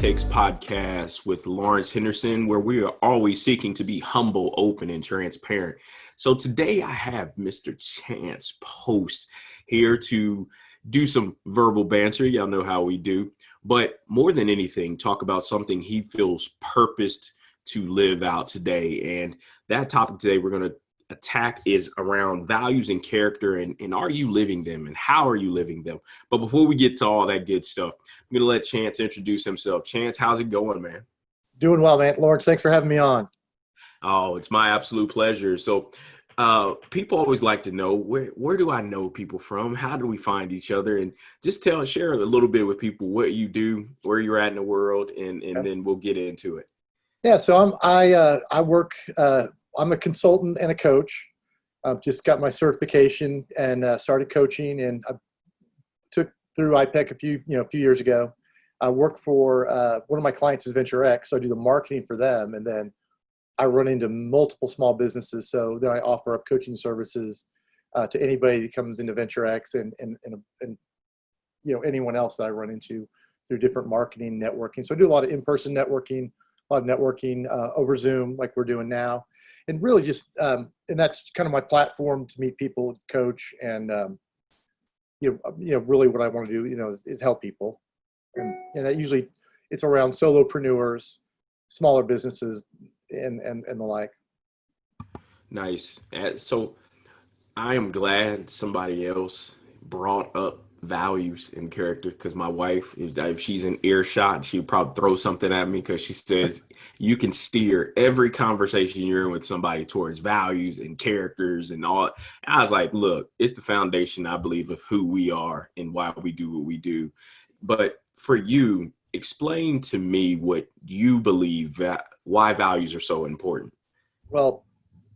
Takes podcast with Lawrence Henderson, where we are always seeking to be humble, open, and transparent. So today I have Mr. Chance Post here to do some verbal banter. Y'all know how we do. But more than anything, talk about something he feels purposed to live out today. And that topic today we're going to attack is around values and character, and are you living them, and how are you living them? But before we get to all that good stuff, I'm gonna let Chance introduce himself. Chance, how's it going, man? Doing well, man. Lawrence, thanks for having me on. Oh, it's my absolute pleasure. So people always like to know, where do I know people from? How do we find each other? And just share a little bit with people what you do, where you're at in the world, and then we'll get into it. Yeah, so I work. I'm a consultant and a coach. I've just got my certification and started coaching, and I took through IPEC a few years ago. I work for one of my clients is Venture X, so I do the marketing for them, and then I run into multiple small businesses. So then I offer up coaching services to anybody that comes into Venture X and anyone else that I run into through different marketing networking. So I do a lot of in-person networking, over Zoom like we're doing now. And really just, and that's kind of my platform to meet people, coach, and, really what I want to do, is help people. And that usually it's around solopreneurs, smaller businesses, and the like. Nice. So I am glad somebody else brought up values and character, because my wife, if she's in earshot, she'd probably throw something at me, because she says you can steer every conversation you're in with somebody towards values and characters and all. I was like, look, it's the foundation, I believe, of who we are and why we do what we do. But for you, explain to me what you believe, why values are so important. Well,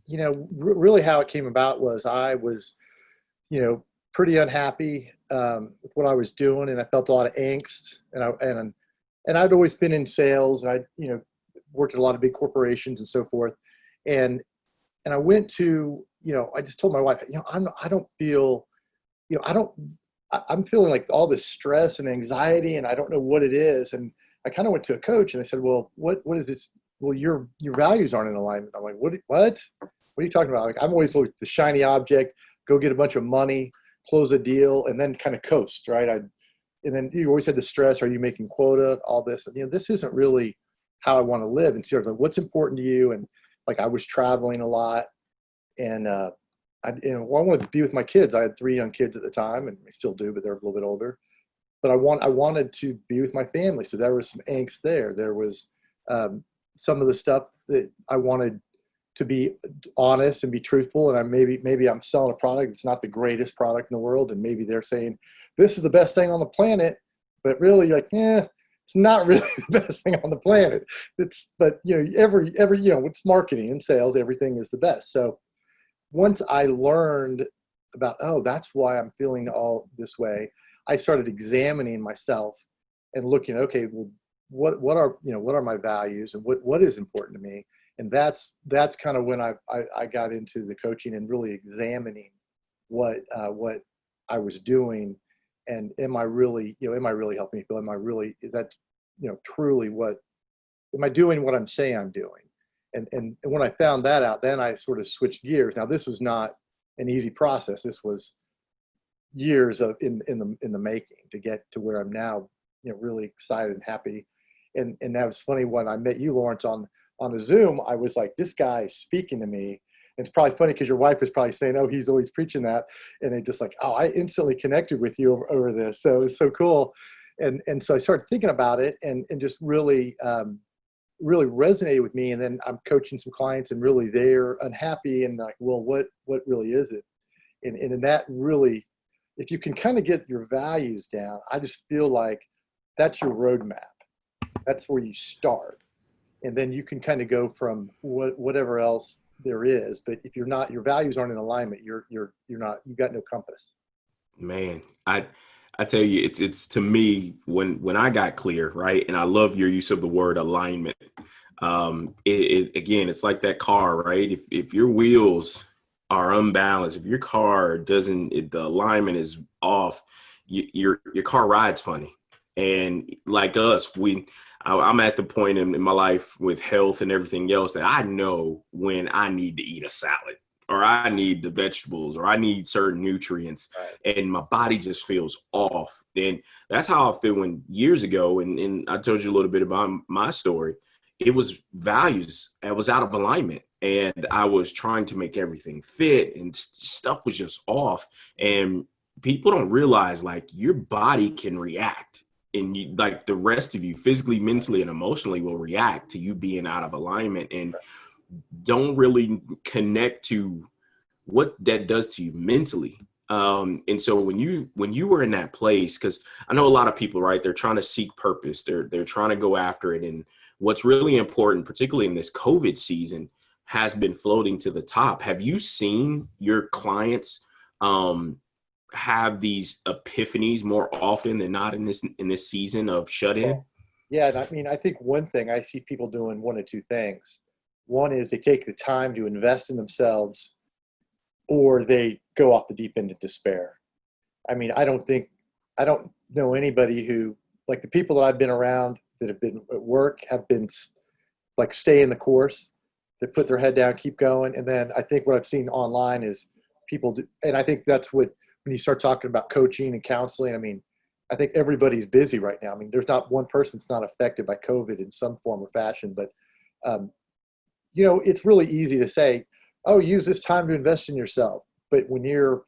really how it came about was I was, pretty unhappy with what I was doing, and I felt a lot of angst. And I'd always been in sales, and I worked at a lot of big corporations and so forth. And I went to I just told my wife, I don't feel, I'm feeling like all this stress and anxiety, and I don't know what it is. And I kind of went to a coach, and I said, well, what is this? Well, your values aren't in alignment. I'm like, what are you talking about? Like, I'm always like the shiny object, go get a bunch of money, close a deal, and then kind of coast, right? And then you always had the stress, are you making quota, all this? And, this isn't really how I want to live. And so like, what's important to you? And like, I was traveling a lot, and I wanted to be with my kids. I had 3 young kids at the time, and I still do, but they're a little bit older. But I wanted to be with my family. So there was some angst there. There was some of the stuff that I wanted to be honest and be truthful. And maybe I'm selling a product that's not the greatest product in the world. And maybe they're saying, this is the best thing on the planet, but really like, it's not really the best thing on the planet. But it's marketing and sales, everything is the best. So once I learned about, that's why I'm feeling all this way, I started examining myself and looking, okay, well, what are my values, and what is important to me? And that's kind of when I got into the coaching and really examining what I was doing, and am I really helping people? Is that truly am I doing what I'm saying I'm doing? And when I found that out, then I sort of switched gears. Now, this was not an easy process. This was years of in the making to get to where I'm now, really excited and happy. And that was funny, when I met you, Lawrence, on a Zoom, I was like, this guy is speaking to me. And it's probably funny because your wife was probably saying, oh, he's always preaching that. And they just like, oh, I instantly connected with you over this. So it was so cool. And so I started thinking about it, and just really resonated with me. And then I'm coaching some clients, and really they're unhappy, and like, well, what really is it? And in that, really, if you can kind of get your values down, I just feel like that's your roadmap. That's where you start. And then you can kind of go from whatever else there is. But if your values aren't in alignment, you've got no compass. Man, I tell you, it's to me, when I got clear, right? And I love your use of the word alignment. Again, it's like that car, right? If your wheels are unbalanced, if your car the alignment is off, your car rides funny. And like us, I'm at the point in my life with health and everything else that I know when I need to eat a salad or I need the vegetables or I need certain nutrients Right. and my body just feels off. And that's how I feel when years ago, and I told you a little bit about my story, it was values. I was out of alignment and I was trying to make everything fit and stuff was just off. And people don't realize like your body can react and you, like the rest of you physically, mentally, and emotionally will react to you being out of alignment and don't really connect to what that does to you mentally. And so when you were in that place, because I know a lot of people, right? They're trying to seek purpose. They're trying to go after it. And what's really important, particularly in this COVID season, has been floating to the top. Have you seen your clients have these epiphanies more often than not in this season of shut in? Yeah, and I mean, I think one thing I see people doing one of two things. One is they take the time to invest in themselves, or they go off the deep end of despair. I mean, I don't know anybody who, like the people that I've been around that have been at work, have been like stay in the course. They put their head down, keep going. And then I think what I've seen online is people do, and I think that's what, when you start talking about coaching and counseling, I mean, I think everybody's busy right now. I mean, there's not one person that's not affected by COVID in some form or fashion, but um, it's really easy to say, oh, use this time to invest in yourself. But when you're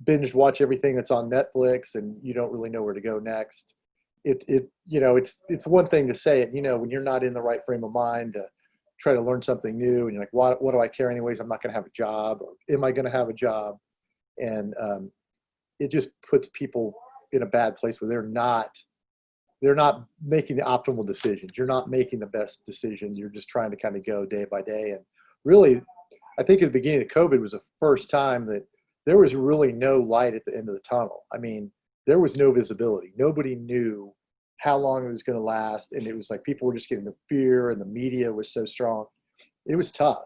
binge watch everything that's on Netflix and you don't really know where to go next, it's one thing to say it, when you're not in the right frame of mind to try to learn something new and you're like, what do I care anyways? I'm not going to have a job, or am I going to have a job? And it just puts people in a bad place where they're not making the optimal decisions. You're not making the best decision. You're just trying to kind of go day by day. And really, I think at the beginning of COVID was the first time that there was really no light at the end of the tunnel. I mean, there was no visibility. Nobody knew how long it was going to last. And it was like people were just getting the fear, and the media was so strong. It was tough.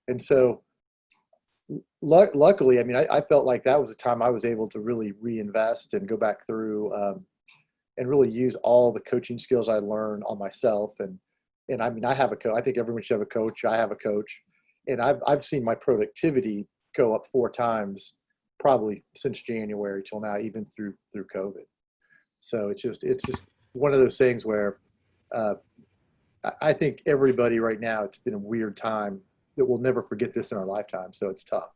And so luckily, I mean, I felt like that was a time I was able to really reinvest and go back through and really use all the coaching skills I learned on myself. And I mean, I have a coach. I think everyone should have a coach. I have a coach, and I've seen my productivity go up 4 times probably since January till now, even through COVID. So it's just one of those things where uh, I think everybody right now, it's been a weird time that we'll never forget this in our lifetime. So it's tough.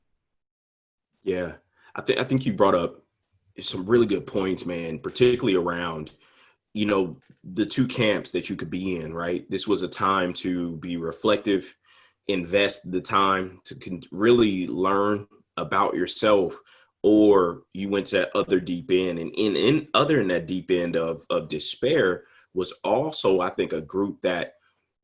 Yeah, I think you brought up some really good points, man, particularly around, the two camps that you could be in, right? This was a time to be reflective, invest the time to really learn about yourself, or you went to that other deep end. And in other in that deep end of despair was also, I think, a group that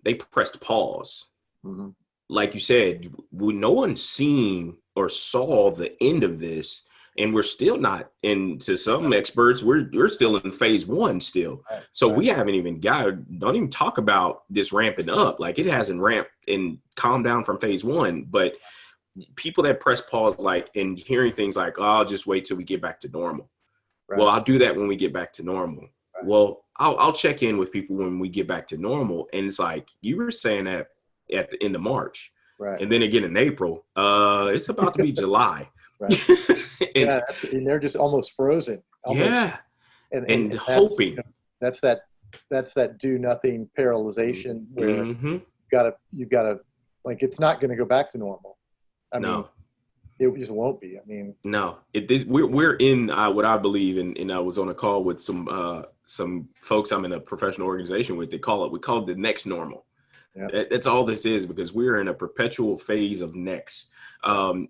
they pressed pause. Hmm. Like you said, no one's seen or saw the end of this, and we're still not. And to some experts, we're still in phase one still. Right, So right. we haven't even don't even talk about this ramping up. Like it hasn't ramped and calmed down from phase one. But people that press pause, like, and hearing things like, "Oh, I'll just wait till we get back to normal." Well, Right, I'll do that when we get back to normal. right, Well, I'll check in with people when we get back to normal. And it's like you were saying that at the end of March. right, And then again in April, it's about to be July. right. And Yeah, and they're just almost frozen, almost, yeah, and and that's hoping. that's that do nothing paralyzation where Mm-hmm. you gotta like it's not going to go back to normal. I mean, No, it just won't be. I mean, no. We're in what I believe, and I was on a call with some folks I'm in a professional organization with. We call it the next normal. yeah, That's all this is, because we're in a perpetual phase of next. And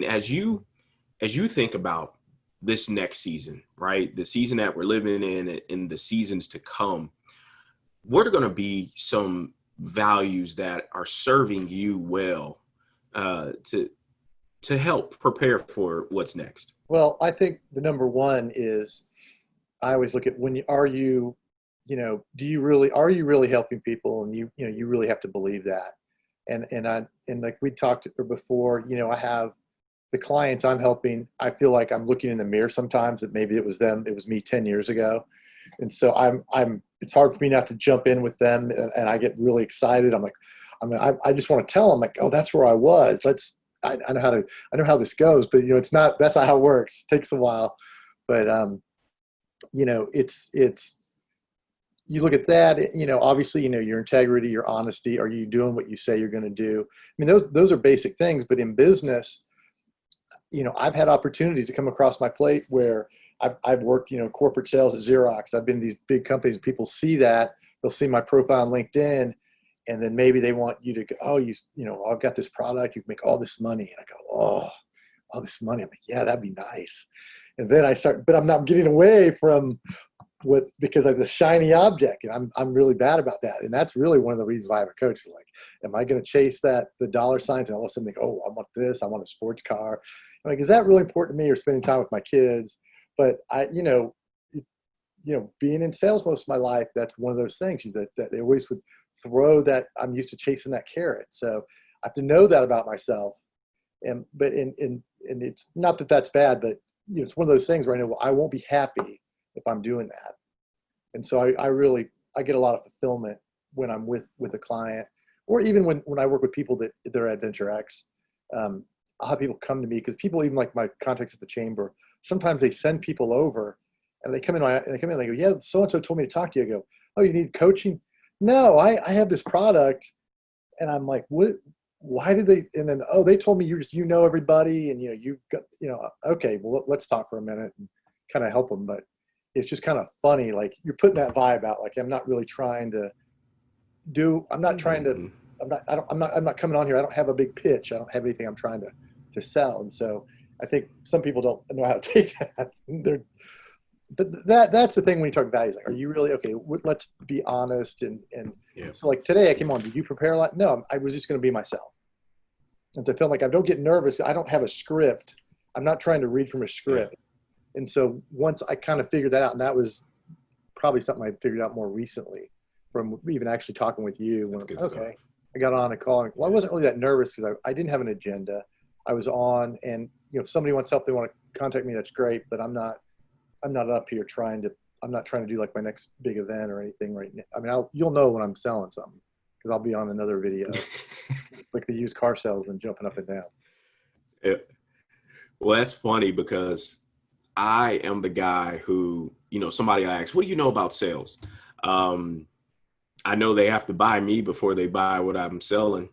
as you think about this next season, right? The season that we're living in and the seasons to come, what are going to be some values that are serving you well to help prepare for what's next? well, I think the number one is I always look at when you are you, do you really are you really helping people, and you really have to believe that. And like we talked before, I have the clients I'm helping. I feel like I'm looking in the mirror sometimes that maybe it was them, it was me 10 years ago, And so it's hard for me not to jump in with them, and I get really excited. I just want to tell them, like, oh, that's where I was. I know how this goes, but that's not how it works. It takes a while, but it's you look at that, obviously, your integrity, your honesty. Are you doing what you say you're going to do? I mean, those are basic things, but in business, I've had opportunities to come across my plate where I've worked, corporate sales at Xerox. I've been in these big companies. People see that, they'll see my profile on LinkedIn, and then maybe they want you to go, oh, I've got this product, you can make all this money. And I go, oh, all this money. I'm like, yeah, that'd be nice. And then but I'm not getting away from because I'm the shiny object, and I'm really bad about that. And that's really one of the reasons why I have a coach. Like, am I going to chase the dollar signs and all of a sudden think, oh, I want this, I want a sports car. I'm like, is that really important to me, or spending time with my kids? But being in sales most of my life, that's one of those things that they always would throw that. I'm used to chasing that carrot. So I have to know that about myself. And it's not that that's bad, but it's one of those things where I know, well, I won't be happy if I'm doing that. And so I get a lot of fulfillment when I'm with a client, or even when I work with people that they're at Adventure X. I'll have people come to me, because people, even like my contacts at the chamber, sometimes they send people over, and they come in and they go, yeah, so-and-so told me to talk to you. I go, oh, you need coaching? No, I have this product. And I'm like, what? Why did they? And then, oh, they told me you know everybody, and you've got, okay, well, let's talk for a minute and kind of help them. But it's just kind of funny, like, you're putting that vibe out, like, I'm not really trying to I'm not trying to, I'm not coming on here. I don't have a big pitch. I don't have anything I'm trying to sell. And so I think some people don't know how to take that. But that's the thing when you talk values. Like, are you really okay? Let's be honest. And Yeah. so, like, today I came on. Did you prepare a lot? No, I was just going to be myself. And to feel like I don't get nervous. I don't have a script. I'm not trying to read from a script. Yeah. And so once I kind of figured that out, and that was probably something I figured out more recently from even actually talking with you. When, okay, I got on a call. And, well, I wasn't really that nervous because I didn't have an agenda. I was on, and if somebody wants help, they want to contact me. That's great, but I'm not up here I'm not trying to do like my next big event or anything right now. I mean, you'll know when I'm selling something, because I'll be on another video, like the used car salesman jumping up and down. Yeah. Well, that's funny, because I am the guy who, somebody asks, what do you know about sales? I know they have to buy me before they buy what I'm selling.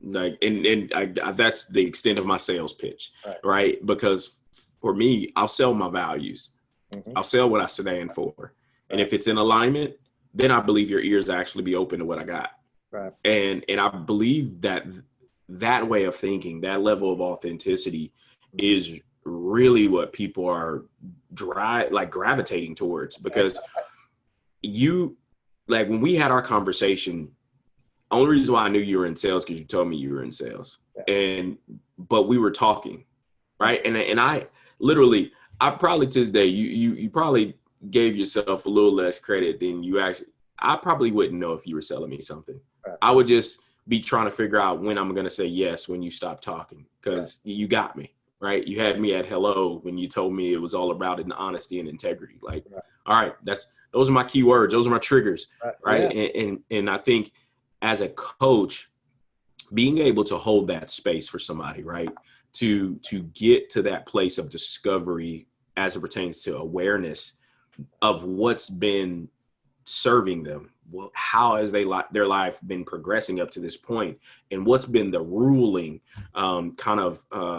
Like, and that's the extent of my sales pitch, right? Because for me, I'll sell my values. Mm-hmm. I'll sell what I stand for. Right. And if it's in alignment, then I believe your ears actually be open to what I got. Right. And I believe that way of thinking, that level of authenticity, is really what people are gravitating towards. Because like, when we had our conversation, only reason why I knew you were in sales, because you told me you were in sales. Yeah. But we were talking, right? And I literally, I probably to this day, you probably gave yourself a little less credit than you actually. I probably wouldn't know if you were selling me something. Right. I would just be trying to figure out when I'm going to say yes when you stop talking, because you got me, right? You had me at hello when you told me it was all about an honesty and integrity. Like, all right, those are my key words. Those are my triggers, right? Yeah. And I think as a coach, being able to hold that space for somebody, right? To get to that place of discovery as it pertains to awareness of what's been serving them. Well, how has their life been progressing up to this point, and what's been the ruling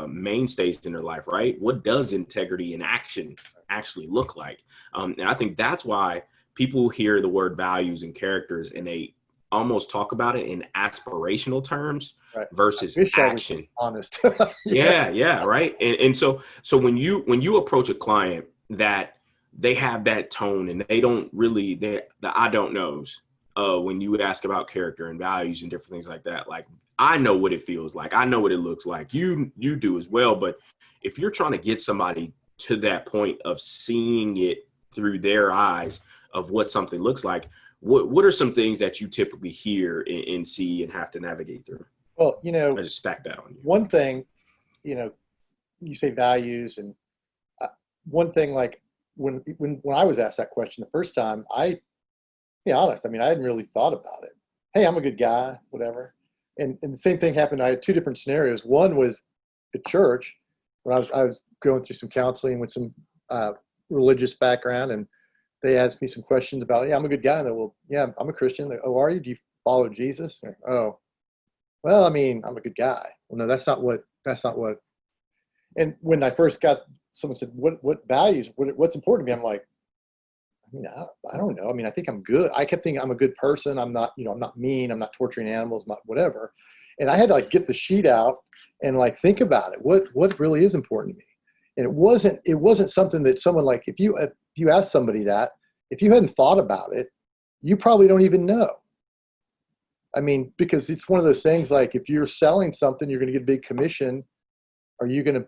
mainstays in their life, right? What does integrity in action actually look like? And I think that's why people hear the word values and characters, and they almost talk about it in aspirational terms versus action. Honest. Yeah, right. And so when you approach a client that they have that tone, and they don't really, the I don't knows, when you ask about character and values and different things like that, like, I know what it feels like. I know what it looks like. You do as well. But if you're trying to get somebody to that point of seeing it through their eyes of what something looks like, what are some things that you typically hear and see and have to navigate through? Well, I just stack that on you. One thing, you say values, and one thing, like, when I was asked that question the first time, be honest, I mean, I hadn't really thought about it. Hey, I'm a good guy, whatever. And the same thing happened. I had two different scenarios. One was at church when I was going through some counseling with some religious background, and they asked me some questions about, yeah, I'm a good guy. And they, well, yeah, I'm a Christian. Like, oh, are you? Do you follow Jesus? Like, oh, well, I mean, I'm a good guy. Well, no, that's not what. And when I first got, someone said, what values, what's important to me? I'm like, I mean, I don't know. I mean, I think I'm good. I kept thinking I'm a good person. I'm not, I'm not mean. I'm not torturing animals, not whatever. And I had to like get the sheet out and like think about it. What really is important to me? And it wasn't something that someone like, if you ask somebody that, if you hadn't thought about it, you probably don't even know. I mean, because it's one of those things like if you're selling something, you're going to get a big commission. Are you going to,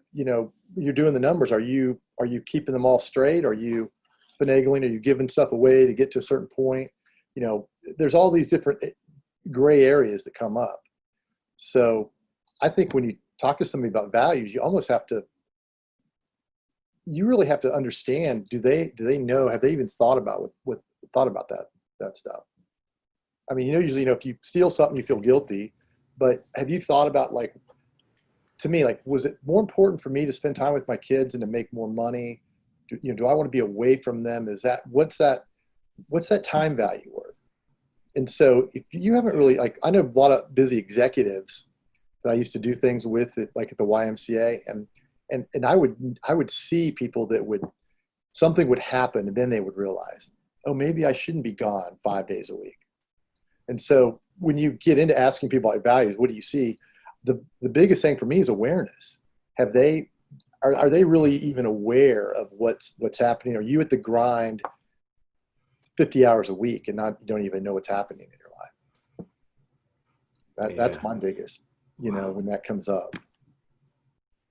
you're doing the numbers. Are you keeping them all straight? Are you finagling? Are you giving stuff away to get to a certain point? There's all these different gray areas that come up. So I think when you talk to somebody about values, you really have to understand, do they know, have they even thought about that stuff? I mean, usually, if you steal something, you feel guilty, but have you thought about, like, to me, like, was it more important for me to spend time with my kids and to make more money? Do I want to be away from them? What's that time value worth? And so if you haven't really, like, I know a lot of busy executives that I used to do things with, like at the YMCA, and I would see people that something would happen, and then they would realize, oh, maybe I shouldn't be gone 5 days a week. And so when you get into asking people about values, what do you see? The biggest thing for me is awareness. Are they really even aware of what's happening? Are you at the grind 50 hours a week and you don't even know what's happening in your life? That's my biggest, when that comes up.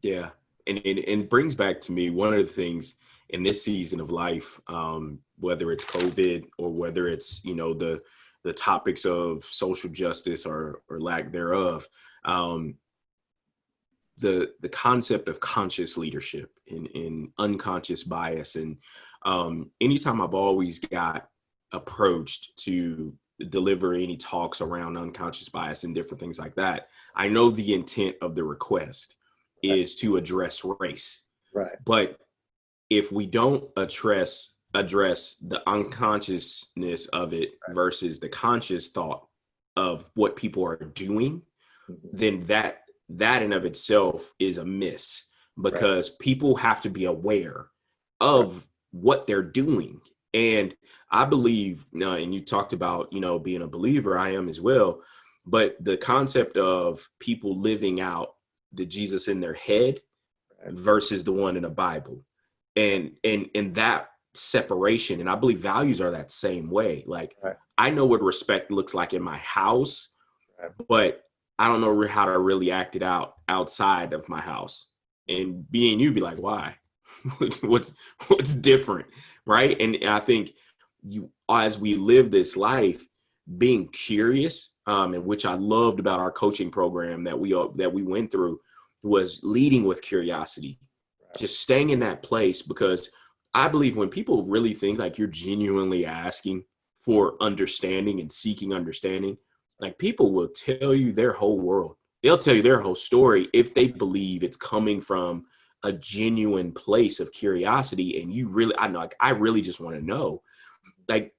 Yeah. And it brings back to me one of the things in this season of life, whether it's COVID or whether it's, the topics of social justice or lack thereof, the concept of conscious leadership and unconscious bias. And anytime I've always got approached to deliver any talks around unconscious bias and different things like that, I know the intent of the request is to address race. Right. But if we don't address the unconsciousness of it versus the conscious thought of what people are doing, then that in of itself is a miss, because people have to be aware of what they're doing. And I believe, and you talked about, being a believer, I am as well, but the concept of people living out the Jesus in their head versus the one in the Bible, and that separation. And I believe values are that same way. Like, I know what respect looks like in my house, but I don't know how to really act it out outside of my house. And you'd be like, why? what's different, right? And I think as we live this life, being curious, and which I loved about our coaching program that we went through, was leading with curiosity, just staying in that place. Because I believe when people really think like you're genuinely asking for understanding and seeking understanding, like, people will tell you their whole world. They'll tell you their whole story if they believe it's coming from a genuine place of curiosity. And I really just want to know. Like,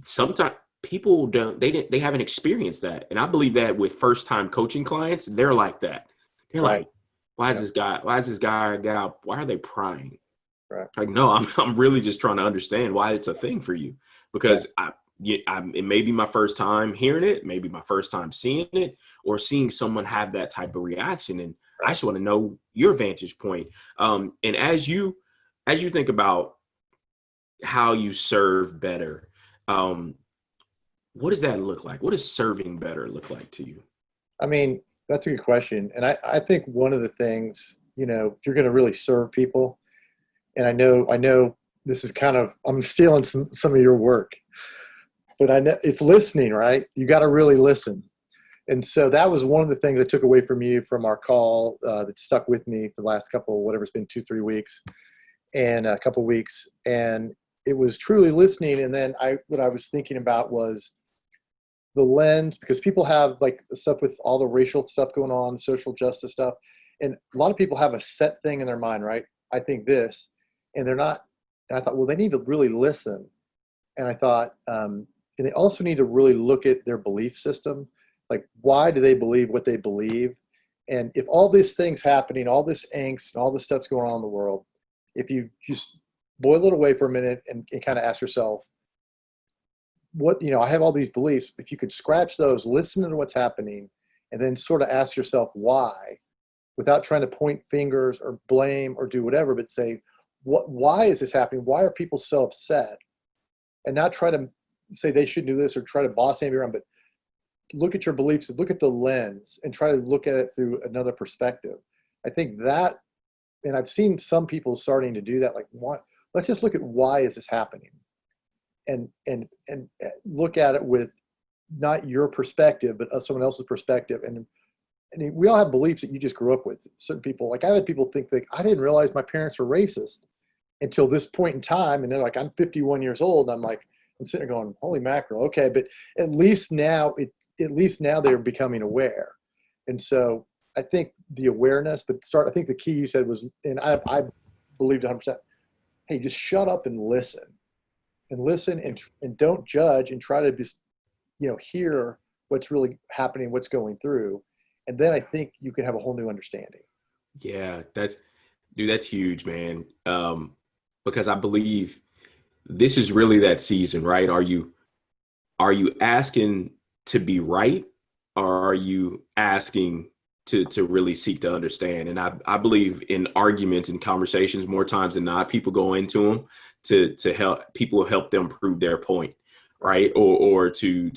sometimes people they haven't experienced that. And I believe that with first time coaching clients, they're like that. They're like, why is this guy, why are they prying? Right. Like, no, I'm really just trying to understand why it's a thing for you, because it may be my first time hearing it, maybe my first time seeing it, or seeing someone have that type of reaction. And I just want to know your vantage point. And as you think about how you serve better, what does that look like? What does serving better look like to you? I mean, that's a good question. And I think one of the things, if you're going to really serve people, and I know this is kind of, I'm stealing some of your work, but I know it's listening, right? You got to really listen. And so that was one of the things I took away from you from our call that stuck with me for the last couple, whatever it's been, 2-3 weeks. and a couple weeks, and it was truly listening. And then what I was thinking about was the lens, because people have like stuff with all the racial stuff going on, social justice stuff, and a lot of people have a set thing in their mind, right? I think this, and they're not. And I thought, well, they need to really listen. And I thought, and they also need to really look at their belief system, like why do they believe what they believe? And if all these things happening, all this angst and all this stuff's going on in the world, if you just boil it away for a minute and kind of ask yourself, what, I have all these beliefs. If you could scratch those, listen to what's happening, and then sort of ask yourself why, without trying to point fingers or blame or do whatever, but say, why is this happening? Why are people so upset? And not try to say they should do this or try to boss anybody around, but look at your beliefs, look at the lens, and try to look at it through another perspective. I think that, and I've seen some people starting to do that, like, what? Let's just look at why is this happening, and look at it with not your perspective, but someone else's perspective. And we all have beliefs that you just grew up with. Certain people, like I've had people think like, I didn't realize my parents were racist until this point in time. And they're like, I'm 51 years old. And I'm like, I'm sitting there going, holy mackerel. Okay. But at least now they're becoming aware. And so I think the awareness, I think the key you said was, and I believed 100%, hey, just shut up and listen and don't judge, and try to just, hear what's really happening, what's going through. And then I think you can have a whole new understanding. Yeah, that's huge, man. Because I believe this is really that season, right? Are you asking to be right, or are you asking to really seek to understand? And I believe in arguments and conversations more times than not, people go into them to help them prove their point, right? Or to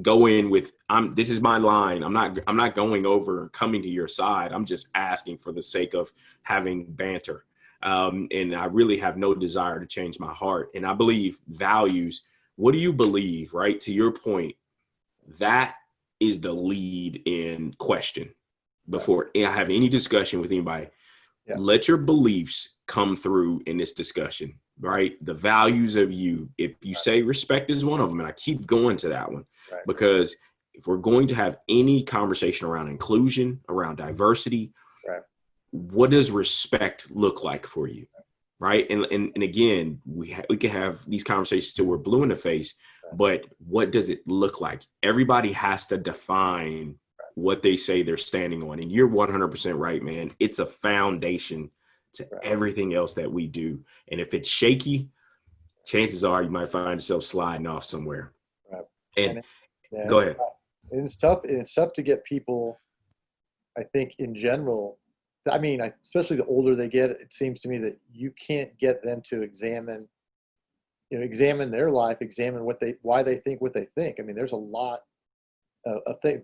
go in with, this is my line. I'm not going over coming to your side. I'm just asking for the sake of having banter. And I really have no desire to change my heart. And I believe values. What do you believe, right? To your point, that is the lead in question before I have any discussion with anybody. Yeah. Let your beliefs come through in this discussion, right? The values of you. If you say respect is one of them, and I keep going to that one, Right. because if we're going to have any conversation around inclusion, around diversity, Right. what does respect look like for you? Right. And again, we can have these conversations till we're blue in the face, but what does it look like? Everybody has to define what they say they're standing on. And you're 100% right, man. It's a foundation to everything else that we do. And if it's shaky, chances are you might find yourself sliding off somewhere. Right. And yeah, go ahead. It's tough. It's tough to get people, I think, in general. I mean, especially the older they get, it seems to me that you can't get them to examine their life, examine why they think what they think. I mean, there's a lot of things,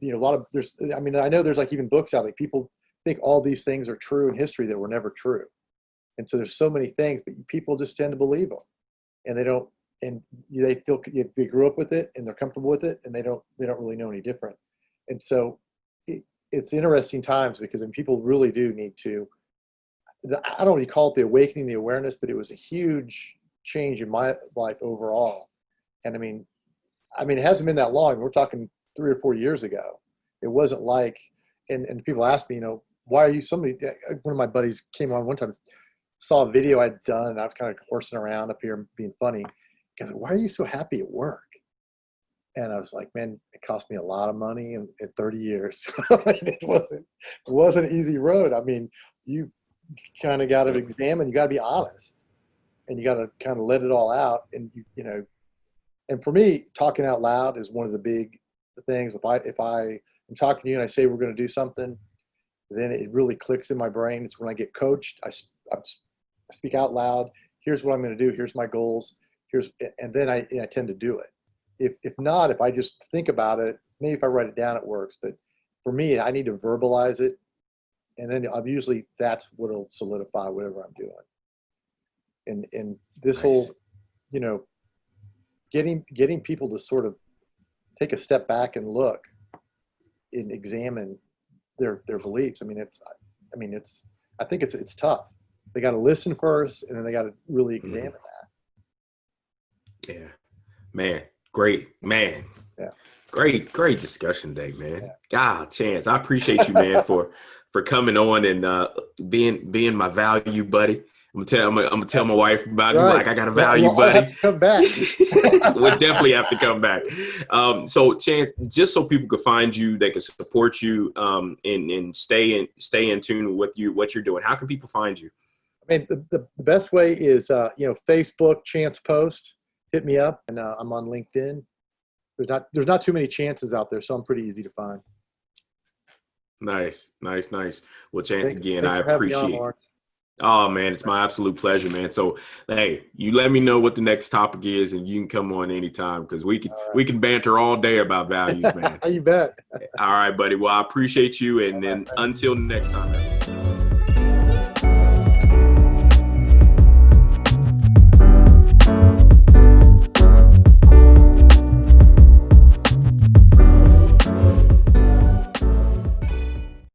I mean, I know there's like even books out, like people think all these things are true in history that were never true. And so there's so many things, but people just tend to believe them, and they feel they grew up with it and they're comfortable with it, and they don't really know any different. And so it's interesting times, because people really do need to, I don't really call it the awakening, the awareness, but it was a huge change in my life overall. And I mean, it hasn't been that long. We're talking 3 or 4 years ago. It wasn't like, and people ask me, why are you one of my buddies came on one time, saw a video I'd done, and I was kind of horsing around up here being funny. He goes, why are you so happy at work? And I was like, man, it cost me a lot of money in 30 years. It wasn't an easy road. I mean, you kind of got to examine, you got to be honest, and you got to kind of let it all out. And and for me, talking out loud is one of the big things. If I am talking to you and I say we're going to do something, then it really clicks in my brain. It's when I get coached. I speak out loud. Here's what I'm going to do. Here's my goals. And then I tend to do it. If not, if I just think about it, maybe if I write it down, it works. But for me, I need to verbalize it, and then that's what'll solidify whatever I'm doing. And this whole, getting people to sort of take a step back and look and examine their beliefs. I think it's tough. they got to listen first, and then they got to really examine that. Yeah, man, great, man. Yeah. Great discussion today, man. Yeah. God, Chance, I appreciate you, man, for coming on and being my value buddy. I'm gonna tell my wife about you. Like, I got a value I'll buddy. have to come back. We'll definitely have to come back. So, Chance, just so people can find you, they can support you, and stay in tune with what you're doing. How can people find you? I mean, the best way is Facebook Chance Post. Hit me up, and I'm on LinkedIn. There's not too many chances out there, so I'm pretty easy to find. Nice. Well, Chance, again, thanks I appreciate it. Oh, man, it's my absolute pleasure, man. So, hey, you let me know what the next topic is, and you can come on anytime, because we can banter all day about values, man. You bet. All right, buddy. Well, I appreciate you, and then until next time.